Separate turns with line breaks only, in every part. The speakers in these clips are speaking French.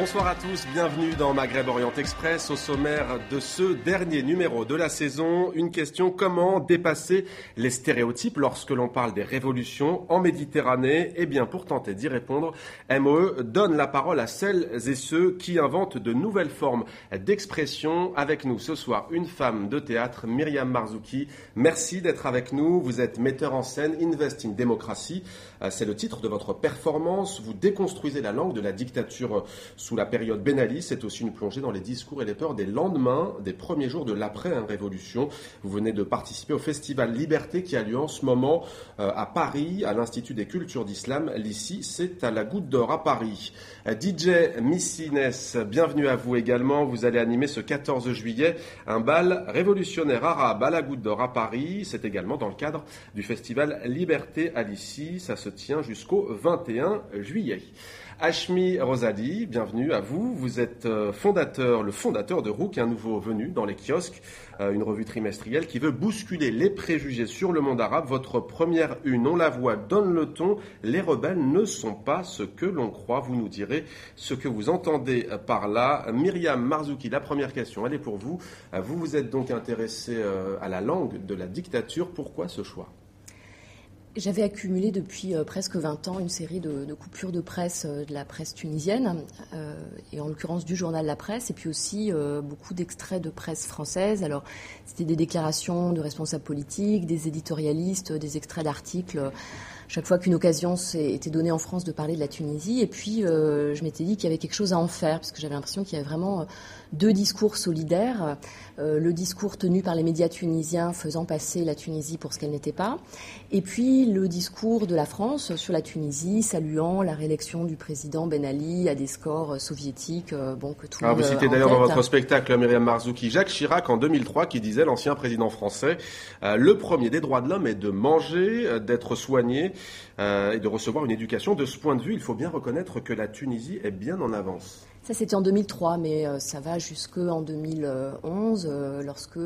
Bonsoir à tous, bienvenue dans Maghreb Orient Express. Au sommaire de ce dernier numéro de la saison, une question: comment dépasser les stéréotypes lorsque l'on parle des révolutions en Méditerranée? Eh bien, pour tenter d'y répondre, MOE donne la parole à celles et ceux qui inventent de nouvelles formes d'expression. Avec nous ce soir, une femme de théâtre, Myriam Marzouki. Merci d'être avec nous. Vous êtes metteur en scène, Invest in Democracy. C'est le titre de votre performance. Vous déconstruisez la langue de la dictature sous la période Ben Ali. C'est aussi une plongée dans les discours et les peurs des lendemains, des premiers jours de l'après-révolution. Vous venez de participer au festival Liberté qui a lieu en ce moment à Paris, à l'Institut des cultures d'islam. L'ICI, c'est à la Goutte d'Or à Paris. DJ Missines, bienvenue à vous également. Vous allez animer ce 14 juillet un bal révolutionnaire arabe à la Goutte d'Or à Paris. C'est également dans le cadre du festival Liberté à l'ICI. Ça se tient jusqu'au 21 juillet. Hachmi Rosadi, bienvenue à vous. Vous êtes le fondateur de Rouk, un nouveau venu dans les kiosques, une revue trimestrielle qui veut bousculer les préjugés sur le monde arabe. Votre première une, on la voit, donne le ton. Les rebelles ne sont pas ce que l'on croit. Vous nous direz ce que vous entendez par là. Myriam Marzouki, la première question, elle est pour vous. Vous vous êtes donc intéressée à la langue de la dictature. Pourquoi ce choix ?
J'avais accumulé depuis presque 20 ans une série de coupures de presse, de la presse tunisienne, et en l'occurrence du journal La Presse, et puis aussi beaucoup d'extraits de presse française. Alors, c'était des déclarations de responsables politiques, des éditorialistes, des extraits d'articles. Chaque fois qu'une occasion était donnée en France de parler de la Tunisie, et puis je m'étais dit qu'il y avait quelque chose à en faire, parce que j'avais l'impression qu'il y avait vraiment deux discours solidaires. Le discours tenu par les médias tunisiens faisant passer la Tunisie pour ce qu'elle n'était pas, et puis le discours de la France sur la Tunisie, saluant la réélection du président Ben Ali à des scores soviétiques, que tout le monde
vous citez d'ailleurs dans votre spectacle, Myriam Marzouki, Jacques Chirac en 2003 qui disait, l'ancien président français, le premier des droits de l'homme est de manger, d'être soigné et de recevoir une éducation. De ce point de vue, il faut bien reconnaître que la Tunisie est bien en avance.
Ça, c'était en 2003, mais ça va jusqu'en 2011, lorsque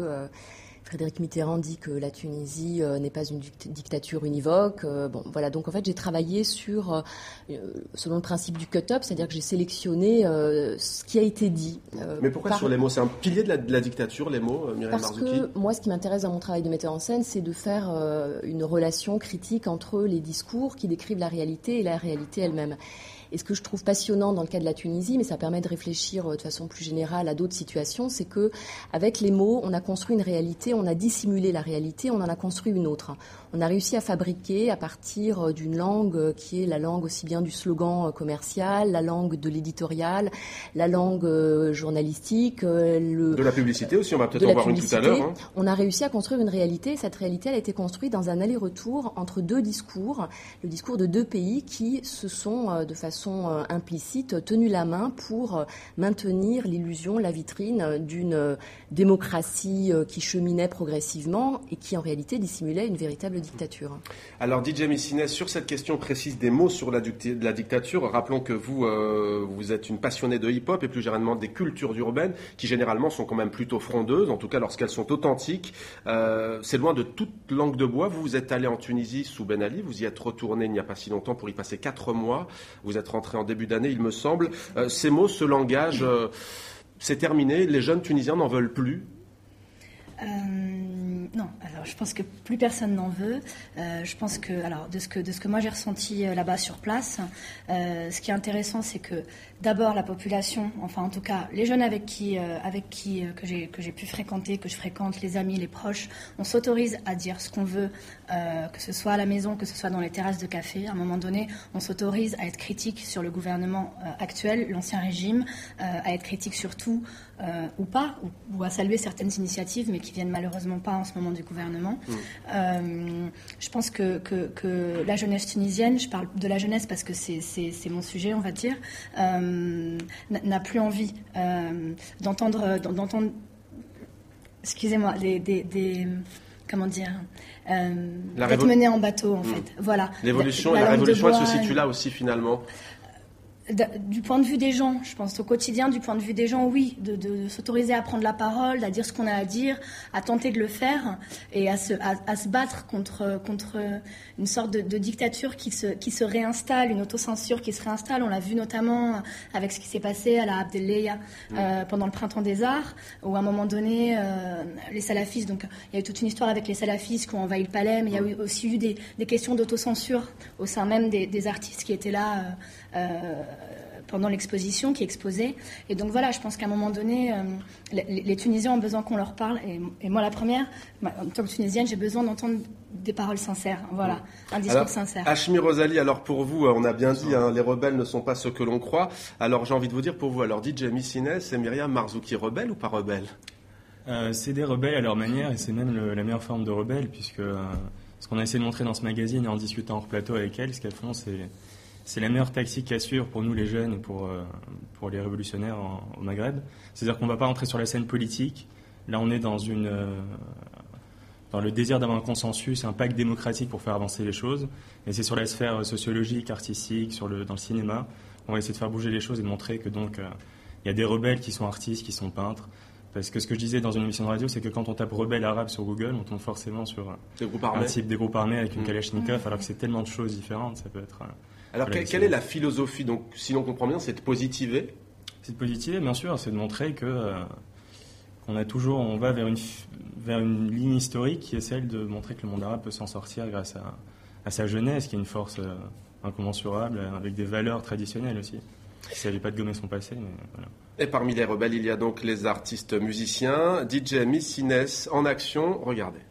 Frédéric Mitterrand dit que la Tunisie n'est pas une dictature univoque. Donc en fait, j'ai travaillé selon le principe du cut-up, c'est-à-dire que j'ai sélectionné ce qui a été dit.
Mais pourquoi sur les mots ? C'est un pilier de la dictature, les mots, Myriam Marzouki ?
Parce que moi, ce qui m'intéresse dans mon travail de metteur en scène, c'est de faire une relation critique entre les discours qui décrivent la réalité et la réalité elle-même. Et ce que je trouve passionnant dans le cas de la Tunisie, mais ça permet de réfléchir de façon plus générale à d'autres situations, c'est que avec les mots, on a construit une réalité, on a dissimulé la réalité, on en a construit une autre. On a réussi à fabriquer à partir d'une langue qui est la langue aussi bien du slogan commercial, la langue de l'éditorial, la langue journalistique,
de la publicité aussi, on va peut-être en voir une tout à l'heure.
On a réussi à construire une réalité, et cette réalité, elle a été construite dans un aller-retour entre deux discours, le discours de deux pays qui se sont de façon implicite tenu la main pour maintenir l'illusion, la vitrine d'une démocratie qui cheminait progressivement et qui en réalité dissimulait une véritable dictature.
Alors DJ Missines, sur cette question précise des mots sur la dictature, rappelons que vous êtes une passionnée de hip-hop et plus généralement des cultures urbaines qui généralement sont quand même plutôt frondeuses, en tout cas lorsqu'elles sont authentiques. C'est loin de toute langue de bois. Vous êtes allé en Tunisie sous Ben Ali, vous y êtes retourné il n'y a pas si longtemps pour y passer 4 mois. Vous êtes rentré en début d'année, il me semble. Ces mots, ce langage, c'est terminé. Les jeunes Tunisiens n'en veulent plus.
Non, alors je pense que plus personne n'en veut. Je pense que, alors de ce que moi j'ai ressenti là-bas sur place, ce qui est intéressant, c'est que d'abord la population, enfin en tout cas les jeunes avec qui que j'ai pu fréquenter, que je fréquente, les amis, les proches, on s'autorise à dire ce qu'on veut, que ce soit à la maison, que ce soit dans les terrasses de café. À un moment donné, on s'autorise à être critique sur le gouvernement actuel, l'ancien régime, à être critique sur tout ou pas, ou à saluer certaines initiatives, mais qui viennent malheureusement pas en ce moment du gouvernement. Je pense que la jeunesse tunisienne, je parle de la jeunesse parce que c'est mon sujet, on va dire, n'a plus envie d'entendre, excusez-moi, comment dire, d'être mené en bateau, en fait. Voilà.
La révolution, elle se situe là aussi, finalement.
du point de vue des gens, je pense au quotidien, du point de vue des gens, oui, de s'autoriser à prendre la parole, à dire ce qu'on a à dire, à tenter de le faire et à se battre contre une sorte de dictature qui se réinstalle, une autocensure qui se réinstalle. On l'a vu notamment avec ce qui s'est passé à la Abdelleia pendant le Printemps des Arts, où à un moment donné, les salafistes, donc il y a eu toute une histoire avec les salafistes qui ont envahi le palais, mais il y a aussi eu des questions d'autocensure au sein même des artistes qui étaient là pendant l'exposition, qui exposaient. Et donc voilà, je pense qu'à un moment donné, les Tunisiens ont besoin qu'on leur parle. Et moi, la première, en tant que Tunisienne, j'ai besoin d'entendre des paroles sincères. Voilà, un discours sincère.
Hachmi Rosali, alors pour vous, on a bien dit, les rebelles ne sont pas ceux que l'on croit. Alors j'ai envie de vous dire pour vous, alors DJ Messines et Myriam Marzouki, rebelles ou pas rebelles ?
C'est des rebelles à leur manière, et c'est même la meilleure forme de rebelle, puisque ce qu'on a essayé de montrer dans ce magazine et en discutant hors plateau avec elles, ce qu'elles font, c'est la meilleure tactique à suivre pour nous les jeunes et pour les révolutionnaires au Maghreb. C'est-à-dire qu'on ne va pas entrer sur la scène politique. Là, on est dans le désir d'avoir un consensus, un pacte démocratique pour faire avancer les choses. Et c'est sur la sphère sociologique, artistique, dans le cinéma. On va essayer de faire bouger les choses et de montrer que donc il y a des rebelles qui sont artistes, qui sont peintres. Parce que ce que je disais dans une émission de radio, c'est que quand on tape rebelle arabe sur Google, on tombe forcément sur un type des groupes armés avec une Kalachnikov, alors que c'est tellement de choses différentes. Ça peut être.
Alors, quelle est la philosophie, donc, si l'on comprend bien, c'est de positiver ?
C'est de positiver, bien sûr, c'est de montrer qu'on va vers une ligne historique qui est celle de montrer que le monde arabe peut s'en sortir grâce à sa jeunesse, qui est une force incommensurable, avec des valeurs traditionnelles aussi. Il ne s'agit pas de gommer son passé, mais voilà.
Et parmi les rebelles, il y a donc les artistes musiciens. DJ Messines en action, regardez.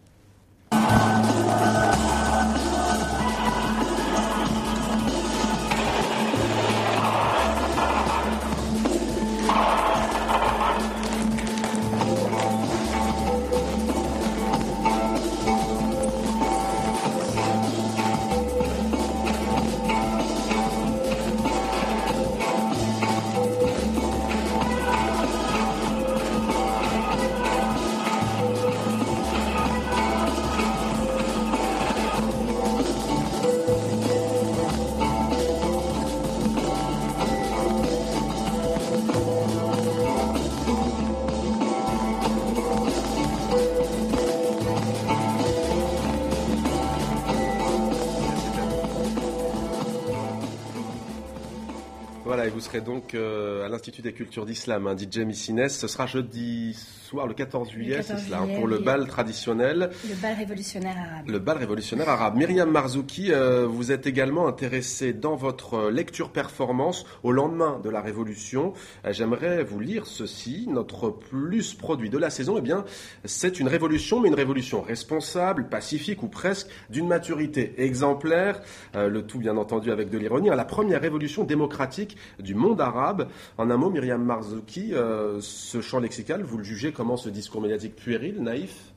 Voilà, et vous serez donc à l'Institut des cultures d'Islam, DJ Messines. Ce sera jeudi soir, le 14 juillet, c'est cela, pour le bal traditionnel.
Le bal révolutionnaire arabe.
Le bal révolutionnaire arabe. Myriam Marzouki, vous êtes également intéressée dans votre lecture-performance au lendemain de la Révolution. J'aimerais vous lire ceci. Notre plus produit de la saison, eh bien, c'est une révolution, mais une révolution responsable, pacifique ou presque d'une maturité exemplaire. Le tout, bien entendu, avec de l'ironie. La première révolution démocratique du monde arabe. En un mot, Myriam Marzouki, ce champ lexical, vous le jugez comment, ce discours médiatique puéril, naïf ?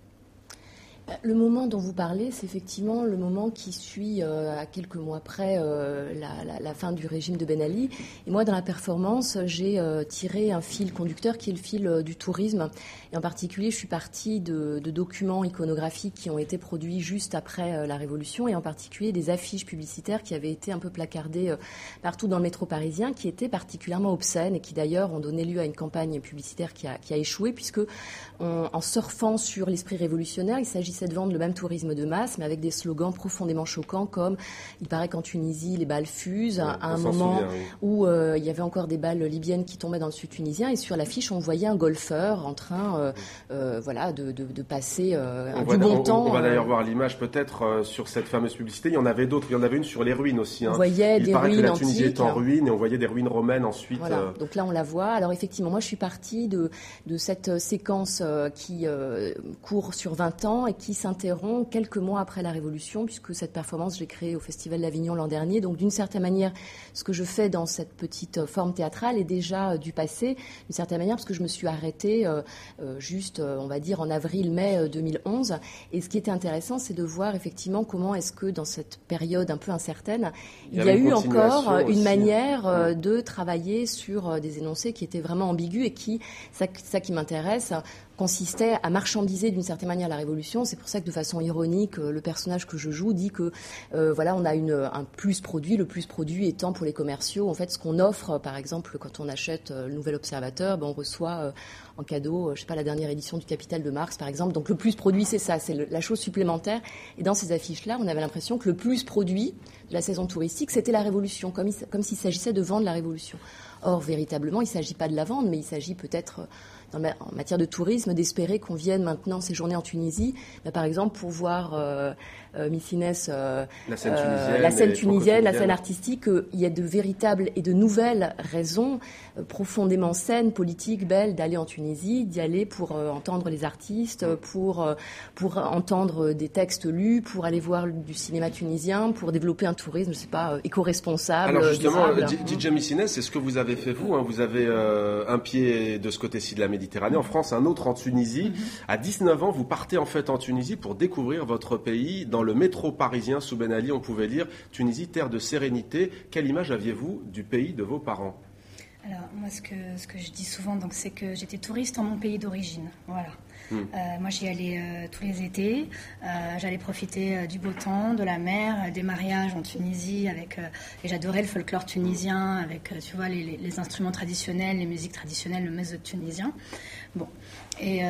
Le moment dont vous parlez, c'est effectivement le moment qui suit à quelques mois près la fin du régime de Ben Ali. Et moi, dans la performance, j'ai tiré un fil conducteur qui est le fil du tourisme. Et en particulier, je suis partie de documents iconographiques qui ont été produits juste après la Révolution, et en particulier des affiches publicitaires qui avaient été un peu placardées partout dans le métro parisien, qui étaient particulièrement obscènes et qui d'ailleurs ont donné lieu à une campagne publicitaire qui a échoué, puisque en surfant sur l'esprit révolutionnaire, il s'agissait de vendre le même tourisme de masse, mais avec des slogans profondément choquants comme « Il paraît qu'en Tunisie, les balles fusent », à un moment où il y avait encore des balles libyennes qui tombaient dans le sud tunisien, et sur l'affiche, on voyait un golfeur en train de passer du bon temps.
On va d'ailleurs voir l'image peut-être sur cette fameuse publicité. Il y en avait d'autres. Il y en avait une sur les ruines aussi.
On voyait des ruines antiques. Il paraît que la Tunisie
est en ruine, et on voyait des ruines romaines ensuite.
Voilà. Donc là, on la voit. Alors effectivement, moi, je suis partie de cette séquence qui court sur 20 ans et qui s'interrompt quelques mois après la Révolution, puisque cette performance, je l'ai créée au Festival d'Avignon l'an dernier. Donc d'une certaine manière, ce que je fais dans cette petite forme théâtrale est déjà du passé, d'une certaine manière, parce que je me suis arrêtée juste, on va dire, en avril-mai 2011. Et ce qui était intéressant, c'est de voir effectivement comment est-ce que dans cette période un peu incertaine, il y a eu encore une manière de travailler sur des énoncés qui étaient vraiment ambigus et ça qui m'intéresse, consistait à marchandiser d'une certaine manière la Révolution. C'est c'est pour ça que de façon ironique, le personnage que je joue dit que voilà, on a un plus produit, le plus produit étant pour les commerciaux, en fait, ce qu'on offre, par exemple, quand on achète le Nouvel Observateur, on reçoit en cadeau, je sais pas, la dernière édition du Capital de Marx, par exemple. Donc le plus produit, c'est ça, c'est la chose supplémentaire. Et dans ces affiches-là, on avait l'impression que le plus produit de la saison touristique, c'était la Révolution, comme s'il s'agissait de vendre la Révolution. Or, véritablement, il ne s'agit pas de la vendre, mais il s'agit peut-être, en matière de tourisme, d'espérer qu'on vienne maintenant séjourner en Tunisie, par exemple, pour voir Miss Inès,
la scène tunisienne,
la scène artistique, il y a de véritables et de nouvelles raisons profondément saines, politiques, belles, d'aller en Tunisie, d'y aller pour entendre les artistes, pour entendre des textes lus, pour aller voir du cinéma tunisien, pour développer un tourisme, je sais pas, éco-responsable.
Alors justement, DJ Miss Inès, c'est ce que vous avez fait vous, hein. Vous avez un pied de ce côté-ci de la Méditerranée, en France, un autre en Tunisie. À 19 ans, vous partez en fait en Tunisie pour découvrir votre pays. Dans le métro parisien, sous Ben Ali, on pouvait lire « Tunisie, terre de sérénité ». Quelle image aviez-vous du pays de vos parents ?
Alors, moi, ce que je dis souvent, donc, c'est que j'étais touriste en mon pays d'origine. Voilà. Moi, j'y allais tous les étés. J'allais profiter du beau temps, de la mer, des mariages en Tunisie. Et j'adorais le folklore tunisien, avec, tu vois, les instruments traditionnels, les musiques traditionnelles, le mezzo tunisien. Bon. Et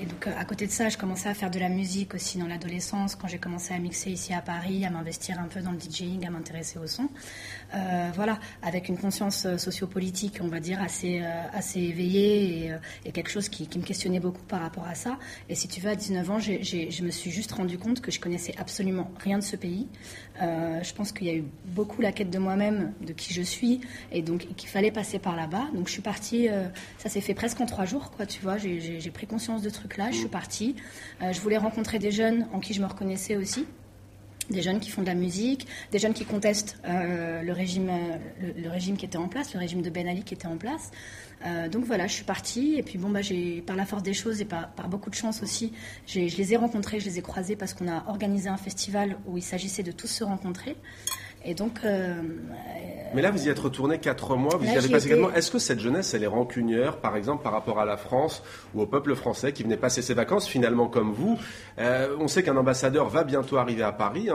donc, à côté de ça, je commençais à faire de la musique aussi dans l'adolescence, quand j'ai commencé à mixer ici à Paris, à m'investir un peu dans le DJing, à m'intéresser au son. Voilà, avec une conscience sociopolitique, on va dire, assez éveillée et quelque chose qui me questionnait beaucoup par rapport à ça. Et si tu veux, à 19 ans, je me suis juste rendu compte que je connaissais absolument rien de ce pays. Je pense qu'il y a eu beaucoup la quête de moi-même, de qui je suis, et donc qu'il fallait passer par là-bas. Donc je suis partie, ça s'est fait presque en 3 jours, quoi, tu vois. J'ai pris conscience de ce truc-là, je suis partie. Je voulais rencontrer des jeunes en qui je me reconnaissais aussi. Des jeunes qui font de la musique, des jeunes qui contestent le régime qui était en place, le régime de Ben Ali qui était en place. Donc voilà, je suis partie et puis par la force des choses et par beaucoup de chance aussi, je les ai rencontrés, je les ai croisés parce qu'on a organisé un festival où il s'agissait de tous se rencontrer. Et donc,
mais là, vous y êtes retourné 4 mois, vous y avez passé 4 mois. Est-ce que cette jeunesse, elle est rancunière, par exemple, par rapport à la France ou au peuple français qui venait passer ses vacances, finalement, comme vous? On sait qu'un ambassadeur va bientôt arriver à Paris.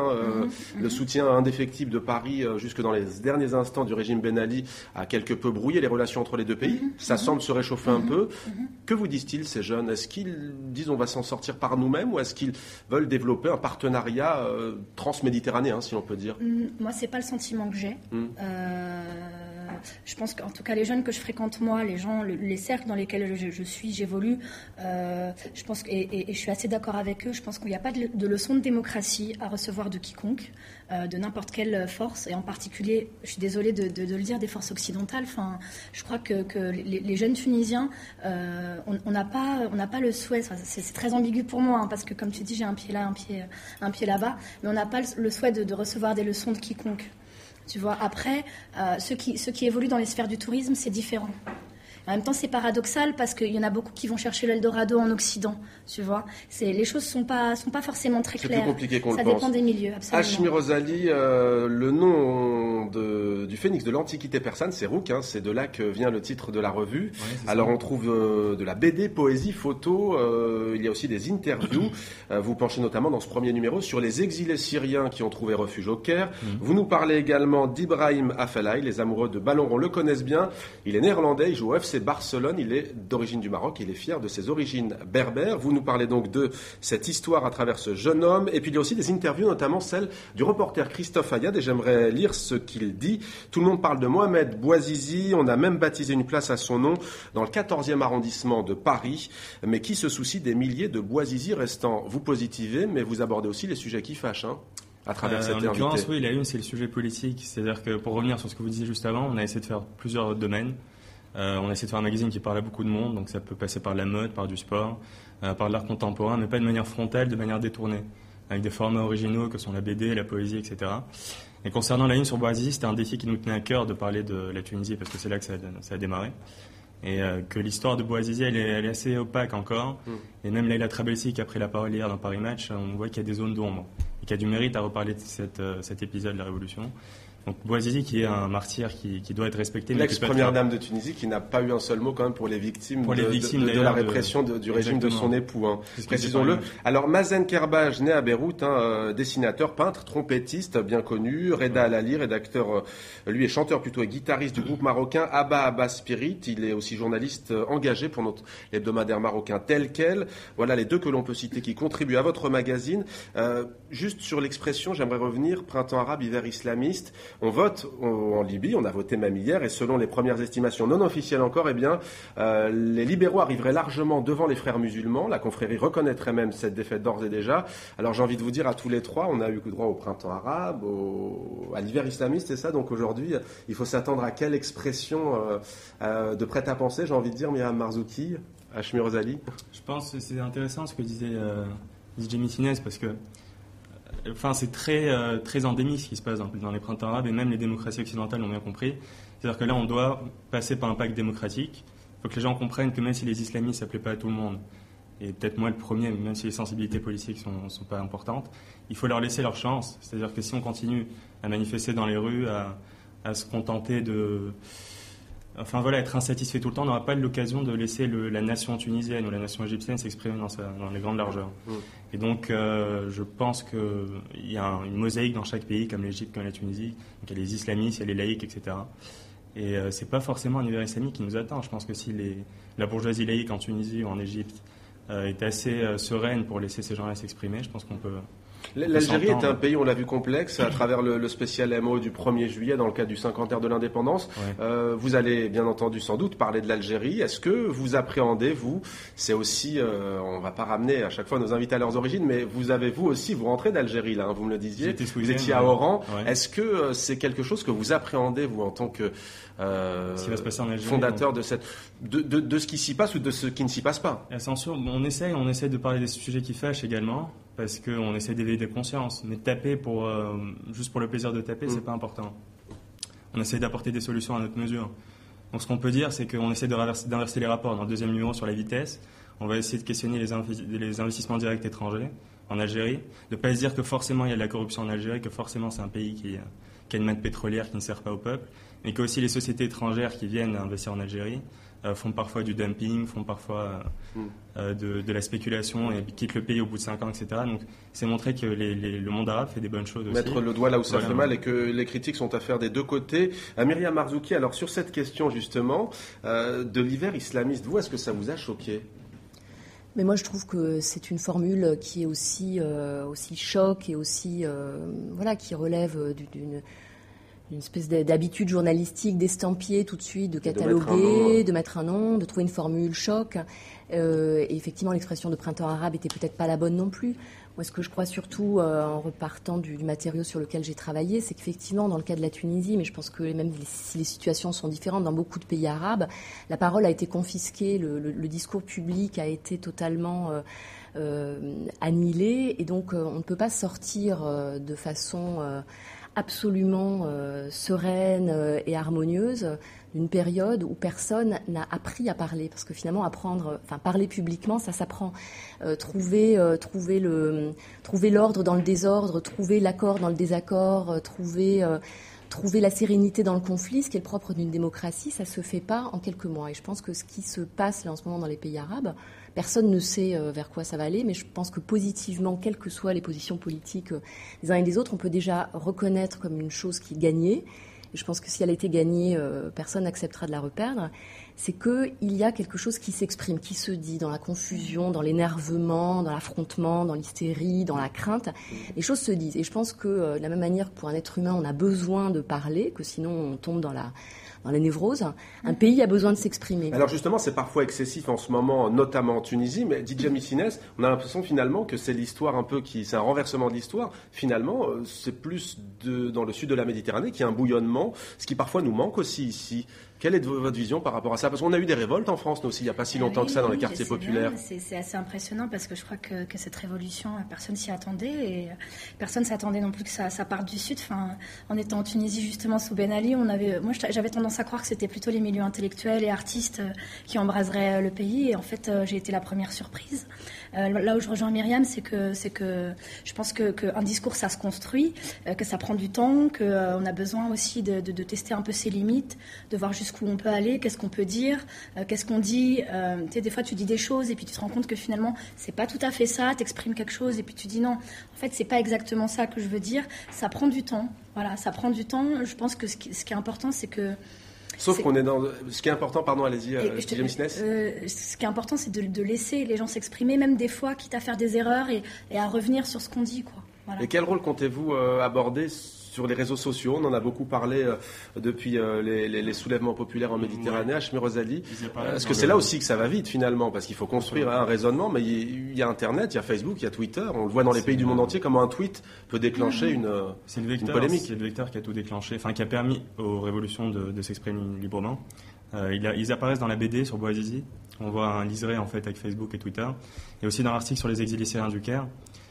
Le soutien indéfectible de Paris, jusque dans les derniers instants du régime Ben Ali, a quelque peu brouillé les relations entre les deux pays. Ça semble se réchauffer un peu. Que vous disent-ils, ces jeunes? Est-ce qu'ils disent on va s'en sortir par nous-mêmes ou est-ce qu'ils veulent développer un partenariat transméditerranéen, si on peut dire?
Moi, c'est pas le sentiment que j'ai. Je pense qu'en tout cas, les jeunes que je fréquente, moi, les gens, les cercles dans lesquels j'évolue, je pense et je suis assez d'accord avec eux. Je pense qu'il n'y a pas de leçon de démocratie à recevoir de quiconque, de n'importe quelle force, et en particulier, je suis désolée de le dire, des forces occidentales. Enfin, je crois que les jeunes Tunisiens, on n'a pas le souhait. C'est très ambigu pour moi, parce que comme tu dis, j'ai un pied là, un pied là-bas, mais on n'a pas le souhait de recevoir des leçons de quiconque. Tu vois, après, ceux qui évoluent dans les sphères du tourisme, c'est différent. En même temps, c'est paradoxal parce qu'il y en a beaucoup qui vont chercher l'Eldorado en Occident, tu vois. Les choses sont pas forcément très claires.
C'est plus compliqué qu'on le pense.
Ça dépend des milieux, absolument.
Hachmi Rosali, le nom du phénix de l'Antiquité persane, c'est Rouk, hein, c'est de là que vient le titre de la revue. Ouais, alors on trouve de la BD, poésie, photo, il y a aussi des interviews. Vous penchez notamment dans ce premier numéro sur les exilés syriens qui ont trouvé refuge au Caire. Vous nous parlez également d'Ibrahim Afellay, les amoureux de ballon rond le connaissent bien. Il est néerlandais, il joue au FC Barcelone, il est d'origine du Maroc, il est fier de ses origines berbères. Vous nous parlez donc de cette histoire à travers ce jeune homme. Et puis il y a aussi des interviews, notamment celle du reporter Christophe Ayad, et j'aimerais lire ce qu'il dit. Tout le monde parle de Mohamed Bouazizi, on a même baptisé une place à son nom dans le 14e arrondissement de Paris. Mais qui se soucie des milliers de Bouazizi restants? Vous positivez, mais vous abordez aussi les sujets qui fâchent, hein, à travers cette
En l'occurrence, oui, la une, c'est le sujet politique. C'est-à-dire que, pour revenir sur ce que vous disiez juste avant, on a essayé de faire plusieurs domaines. On a essayé de faire un magazine qui parle à beaucoup de monde, donc ça peut passer par la mode, par du sport, par l'art contemporain, mais pas de manière frontale, de manière détournée, avec des formats originaux que sont la BD, la poésie, etc. Et concernant la une sur Bouazizi, c'était un défi qui nous tenait à cœur de parler de la Tunisie, parce que c'est là que ça a démarré. Et que l'histoire de Bouazizi, elle est assez opaque encore. Et même Leïla Trabelsi, qui a pris la parole hier dans Paris Match, on voit qu'il y a des zones d'ombre, et qu'il y a du mérite à reparler de cet épisode de la Révolution. Donc Bouazizi qui est un martyr qui doit être respecté.
L'ex-première dame de Tunisie qui n'a pas eu un seul mot quand même pour les victimes de la répression du régime de son époux. Précisons-le. Alors Mazen Kerbaj, né à Beyrouth, dessinateur, peintre, trompettiste bien connu. Reda Alali, rédacteur, lui est chanteur plutôt et guitariste du groupe marocain Abba Spirit. Il est aussi journaliste engagé pour notre hebdomadaire marocain Tel Quel. Voilà les deux que l'on peut citer qui contribuent à votre magazine. Juste sur l'expression, j'aimerais revenir, printemps arabe, hiver islamiste. On vote en Libye, on a voté même hier, et selon les premières estimations non officielles encore, les libéraux arriveraient largement devant les frères musulmans. La confrérie reconnaîtrait même cette défaite d'ores et déjà. Alors j'ai envie de vous dire à tous les trois, on a eu droit au printemps arabe, à l'hiver islamiste, c'est ça. Donc aujourd'hui, il faut s'attendre à quelle expression de prêt-à-penser, j'ai envie de dire, Myriam Marzouki, Hachmi Rosali.
Je pense que c'est intéressant ce que disait Jimmy Sinès, parce que c'est très endémique ce qui se passe dans les printemps arabes, et même les démocraties occidentales l'ont bien compris. C'est-à-dire que là, on doit passer par un pacte démocratique. Il faut que les gens comprennent que même si les islamistes, ça ne plaît pas à tout le monde, et peut-être moi le premier, même si les sensibilités politiques ne sont pas importantes, il faut leur laisser leur chance. C'est-à-dire que si on continue à manifester dans les rues, à se contenter être insatisfait tout le temps, on n'aura pas l'occasion de laisser la nation tunisienne ou la nation égyptienne s'exprimer dans les grandes largeurs. Et donc, je pense qu'il y a une mosaïque dans chaque pays, comme l'Égypte, comme la Tunisie. Donc, il y a les islamistes, il y a les laïcs, etc. Et c'est pas forcément un hiver islamique qui nous attend. Je pense que si la bourgeoisie laïque en Tunisie ou en Égypte est assez sereine pour laisser ces gens-là s'exprimer, je pense qu'on peut...
L'Algérie est un pays, on l'a vu, complexe à travers le spécial MO du 1er juillet dans le cadre du 50aire de l'indépendance. Ouais. Vous allez bien entendu sans doute parler de l'Algérie. Est-ce que vous appréhendez, c'est aussi, on ne va pas ramener à chaque fois nos invités à leurs origines, mais vous rentrez d'Algérie là, vous me le disiez, vous étiez à Oran. Ouais. Est-ce que c'est quelque chose que vous appréhendez, vous, en tant que
ce qui va se passer en Algérie,
fondateur de ce qui s'y passe ou de ce qui ne s'y passe pas?
Censure, on essaie de parler des sujets qui fâchent également, parce qu'on essaie d'éveiller des consciences. Mais taper juste pour le plaisir de taper, c'est pas important. On essaie d'apporter des solutions à notre mesure. Donc ce qu'on peut dire, c'est qu'on essaie d'inverser les rapports. Dans le deuxième numéro sur la vitesse, on va essayer de questionner les investissements directs étrangers en Algérie, de ne pas se dire que forcément il y a de la corruption en Algérie, que forcément c'est un pays qui a une manne pétrolière qui ne sert pas au peuple, mais que aussi les sociétés étrangères qui viennent investir en Algérie font parfois du dumping, font parfois de la spéculation et quittent le pays au bout de 5 ans, etc. Donc c'est montrer que le monde arabe fait des bonnes choses aussi.
Mettre le doigt là où ça fait mal et que les critiques sont à faire des deux côtés. Myriam Marzouki, alors sur cette question justement de l'hiver islamiste, vous, est-ce que ça vous a choqué ?
Mais moi, je trouve que c'est une formule qui est aussi choc et aussi qui relève d'une espèce d'habitude journalistique, d'estampiller tout de suite, de cataloguer, de mettre un nom, de trouver une formule choc. Et effectivement, l'expression de printemps arabe était peut-être pas la bonne non plus. Moi, ce que je crois surtout, en repartant du matériau sur lequel j'ai travaillé, c'est qu'effectivement, dans le cas de la Tunisie, mais je pense que même si les situations sont différentes dans beaucoup de pays arabes, la parole a été confisquée, le discours public a été totalement annihilé, et donc on ne peut pas sortir de façon absolument sereine et harmonieuse d'une période où personne n'a appris à parler, parce que finalement parler publiquement, ça s'apprend. Trouver l'ordre dans le désordre, trouver l'accord dans le désaccord, trouver la sérénité dans le conflit, ce qui est le propre d'une démocratie, ça se fait pas en quelques mois. Et je pense que ce qui se passe là en ce moment dans les pays arabes, personne ne sait vers quoi ça va aller, mais je pense que positivement, quelles que soient les positions politiques des uns et des autres, on peut déjà reconnaître comme une chose qui est gagnée. Et je pense que si elle a été gagnée, personne n'acceptera de la reperdre. C'est qu'il y a quelque chose qui s'exprime, qui se dit dans la confusion, dans l'énervement, dans l'affrontement, dans l'hystérie, dans la crainte. Les choses se disent. Et je pense que de la même manière que pour un être humain, on a besoin de parler, que sinon on tombe dans la névrose, un pays a besoin de s'exprimer.
Alors justement, c'est parfois excessif en ce moment, notamment en Tunisie, mais dit Jimmy Sinès, on a l'impression finalement que c'est l'histoire c'est un renversement de l'histoire. Finalement, c'est plus dans le sud de la Méditerranée qu'il y a un bouillonnement, ce qui parfois nous manque aussi ici. Quelle est votre vision par rapport à ça ? Parce qu'on a eu des révoltes en France, nous aussi, il n'y a pas si longtemps que ça, dans les quartiers populaires.
C'est assez impressionnant parce que je crois que cette révolution, personne s'y attendait et personne ne s'attendait non plus que ça parte du sud. Enfin, en étant en Tunisie, justement, sous Ben Ali, j'avais tendance tendance à croire que c'était plutôt les milieux intellectuels et artistes qui embraseraient le pays. Et en fait, j'ai été la première surprise. Là où je rejoins Myriam, c'est que je pense qu'un discours, ça se construit, que ça prend du temps, qu'on a besoin aussi de tester un peu ses limites, de voir jusqu'où on peut aller, qu'est-ce qu'on peut dire, qu'est-ce qu'on dit. Tu sais, des fois, tu dis des choses et puis tu te rends compte que finalement, c'est pas tout à fait ça. T'exprimes quelque chose et puis tu dis non. En fait, c'est pas exactement ça que je veux dire. Ça prend du temps. Voilà, ça prend du temps. Je pense que ce qui est important, c'est que...
Sauf qu'on est dans... Ce qui est important, pardon, allez-y, James Ness.
Ce qui est important, c'est de laisser les gens s'exprimer, même des fois, quitte à faire des erreurs et à revenir sur ce qu'on dit, quoi. Voilà.
Et quel rôle comptez-vous aborder sur les réseaux sociaux? On en a beaucoup parlé depuis les soulèvements populaires en Méditerranée. Hachmi Rosali, est-ce que c'est là aussi que ça va vite finalement? Parce qu'il faut construire un raisonnement, mais il y a Internet, il y a Facebook, il y a Twitter. On le voit dans les pays du monde entier, comment un tweet peut déclencher une polémique.
C'est le vecteur qui a tout déclenché, enfin qui a permis aux révolutions de s'exprimer librement. Ils apparaissent dans la BD sur Bouazizi. On voit un liseré en fait avec Facebook et Twitter. Et aussi dans l'article sur les exilés syriens du Caire.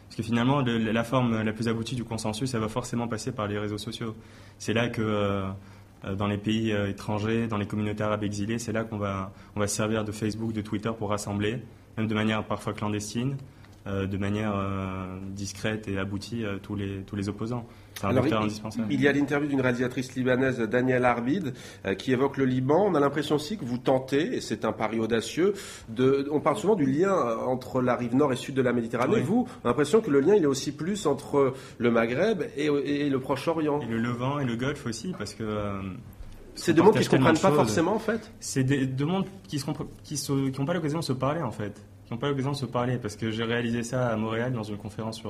Parce que finalement, la forme la plus aboutie du consensus, ça va forcément passer par les réseaux sociaux. C'est là que, dans les pays étrangers, dans les communautés arabes exilées, c'est là qu'on va se servir de Facebook, de Twitter pour rassembler, même de manière parfois clandestine, de manière discrète et aboutie, tous les opposants. C'est un vecteur indispensable.
Il y a l'interview d'une réalisatrice libanaise, Danielle Arbid, qui évoque le Liban. On a l'impression aussi que vous tentez, et c'est un pari audacieux, on parle souvent du lien entre la rive nord et sud de la Méditerranée. Oui. Vous, on a l'impression que le lien, il est aussi plus entre le Maghreb et le Proche-Orient.
Et le Levant et le Golfe aussi, parce que...
c'est deux mondes qui ne se comprennent pas forcément, en fait.
C'est deux mondes qui n'ont pas l'occasion de se parler, en fait. Qui n'ont pas l'occasion de se parler, parce que j'ai réalisé ça à Montréal dans une conférence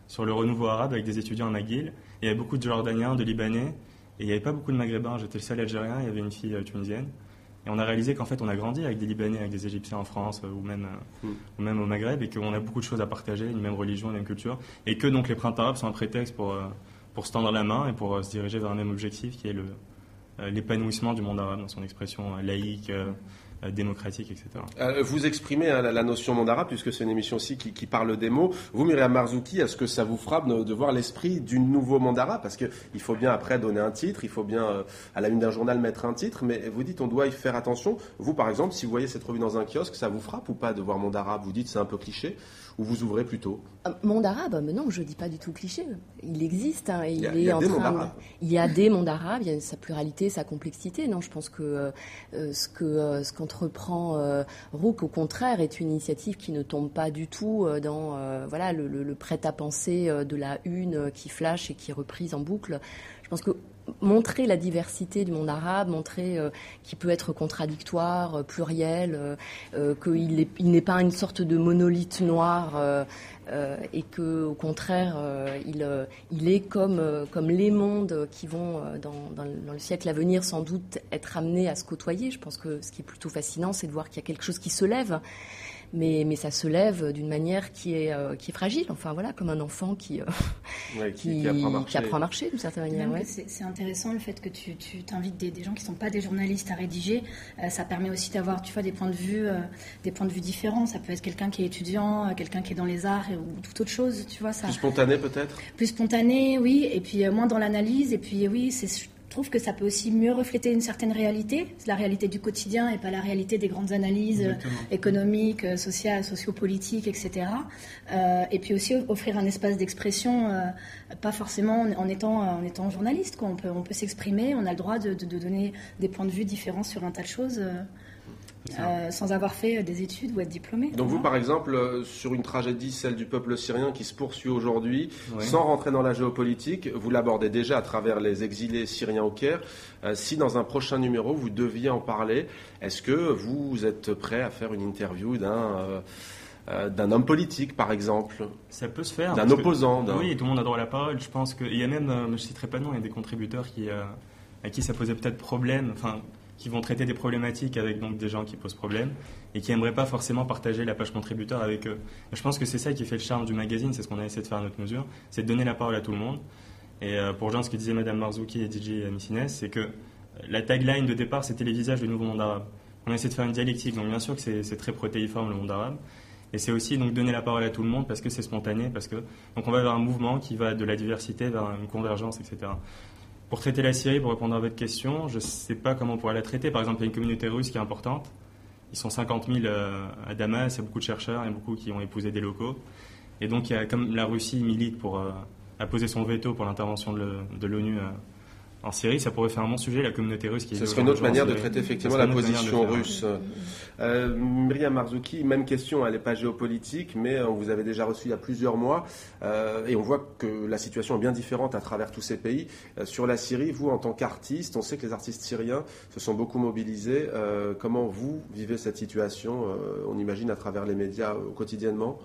sur le renouveau arabe avec des étudiants à McGill. Il y avait beaucoup de Jordaniens, de Libanais, et il n'y avait pas beaucoup de Maghrébins. J'étais le seul Algérien, il y avait une fille tunisienne. Et on a réalisé qu'en fait, on a grandi avec des Libanais, avec des Égyptiens en France ou même au Maghreb, et qu'on a beaucoup de choses à partager, une même religion, une même culture, et que donc les printemps arabes sont un prétexte pour se tendre la main et pour se diriger vers un même objectif qui est l'épanouissement du monde arabe dans son expression laïque, démocratique, etc.
Vous exprimez la notion monde arabe, puisque c'est une émission aussi qui parle des mots. Vous, Myriam Marzouki, est-ce que ça vous frappe de voir l'esprit du nouveau monde arabe? Parce qu'il faut bien après donner un titre, il faut bien à la une d'un journal mettre un titre, mais vous dites on doit y faire attention. Vous, par exemple, si vous voyez cette revue dans un kiosque, ça vous frappe ou pas de voir monde arabe? Vous dites c'est un peu cliché, ou vous ouvrez plutôt?
Monde arabe, mais non, je ne dis pas du tout cliché. Il existe. Hein, il
y a des mondes arabes.
Il y a sa pluralité, sa complexité. Non, je pense que ce qu'entreprend Rouk, au contraire, est une initiative qui ne tombe pas du tout dans le prêt-à-penser de la une qui flash et qui est reprise en boucle. Je pense que montrer la diversité du monde arabe, montrer qu'il peut être contradictoire, pluriel, qu'il n'est pas une sorte de monolithe noir et qu'au contraire, il est comme les mondes qui vont, dans le siècle à venir, sans doute être amenés à se côtoyer. Je pense que ce qui est plutôt fascinant, c'est de voir qu'il y a quelque chose qui se lève. Mais ça se lève d'une manière qui est fragile, enfin voilà, comme un enfant qui apprend à marcher d'une certaine manière. Ouais.
C'est intéressant le fait que tu t'invites des gens qui ne sont pas des journalistes à rédiger. Ça permet aussi d'avoir, tu vois, des points de vue différents. Ça peut être quelqu'un qui est étudiant, quelqu'un qui est dans les arts ou toute autre chose, tu vois. Ça.
Plus spontané peut-être.
Plus spontané, oui. Et puis moins dans l'analyse. Et puis oui, je trouve que ça peut aussi mieux refléter une certaine réalité, c'est la réalité du quotidien et pas la réalité des grandes analyses économiques, sociales, sociopolitiques, etc. Et puis aussi offrir un espace d'expression, pas forcément en étant journaliste, quoi. On peut s'exprimer, on a le droit de donner des points de vue différents sur un tas de choses. Sans avoir fait des études ou être diplômé.
Donc vous, par exemple, sur une tragédie, celle du peuple syrien qui se poursuit aujourd'hui, sans rentrer dans la géopolitique, vous l'abordez déjà à travers les exilés syriens au Caire. Si dans un prochain numéro, vous deviez en parler, est-ce que vous êtes prêt à faire une interview d'un homme politique, par exemple?
Ça peut se faire.
D'un opposant.
Oui, tout le monde a droit à la parole. Je pense qu'il y a même, je ne citerai pas de nom, il y a des contributeurs à qui ça posait peut-être problème, qui vont traiter des problématiques avec donc des gens qui posent problème et qui n'aimeraient pas forcément partager la page contributeur avec eux. Et je pense que c'est ça qui fait le charme du magazine, c'est ce qu'on a essayé de faire à notre mesure, c'est de donner la parole à tout le monde. Et pour rejoindre ce que disait Madame Marzouki et DJ Missines, c'est que la tagline de départ, c'était les visages du nouveau monde arabe. On a essayé de faire une dialectique, donc bien sûr que c'est très protéiforme le monde arabe. Et c'est aussi donc donner la parole à tout le monde parce que c'est spontané, donc on va vers un mouvement qui va de la diversité vers une convergence, etc. Pour traiter la Syrie, pour répondre à votre question, je ne sais pas comment on pourrait la traiter. Par exemple, il y a une communauté russe qui est importante. Ils sont 50 000 à Damas, il y a beaucoup de chercheurs, il y a beaucoup qui ont épousé des locaux. Et donc, comme la Russie milite a posé son veto pour l'intervention de l'ONU en Syrie, ça pourrait faire un bon sujet, la communauté russe.
Ce serait une autre manière de traiter effectivement la position russe. Myriam Marzouki, même question, elle n'est pas géopolitique, mais on vous avait déjà reçu il y a plusieurs mois, et on voit que la situation est bien différente à travers tous ces pays. Sur la Syrie, vous, en tant qu'artiste, on sait que les artistes syriens se sont beaucoup mobilisés. Comment vous vivez cette situation, on imagine, à travers les médias quotidiennement ?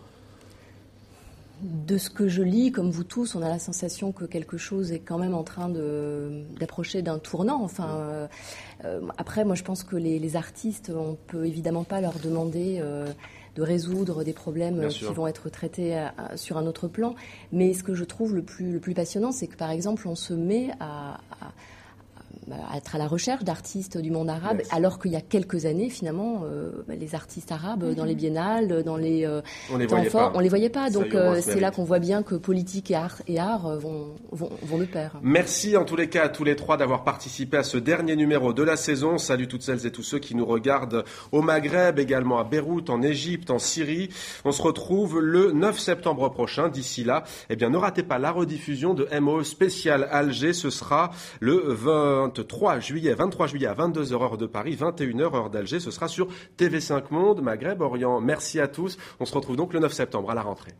De ce que je lis, comme vous tous, on a la sensation que quelque chose est quand même en train d'approcher d'un tournant. Enfin, après, moi, je pense que les artistes, on peut évidemment pas leur demander de résoudre des problèmes qui vont être traités sur un autre plan. Mais ce que je trouve le plus passionnant, c'est que, par exemple, on se met à être à la recherche d'artistes du monde arabe, alors qu'il y a quelques années, finalement, les artistes arabes dans les biennales, dans les temps forts, on les voyait pas. Donc c'est là qu'on voit bien que politique et art vont de pair.
Merci en tous les cas à tous les trois d'avoir participé à ce dernier numéro de la saison. Salut toutes celles et tous ceux qui nous regardent au Maghreb, également à Beyrouth, en Égypte, en Syrie. On se retrouve le 9 septembre prochain. D'ici là, ne ratez pas la rediffusion de MOE spécial Alger. Ce sera le 23 juillet à 22h heure de Paris, 21h heure d'Alger. Ce sera sur TV5 Monde, Maghreb, Orient. Merci à tous. On se retrouve donc le 9 septembre à la rentrée.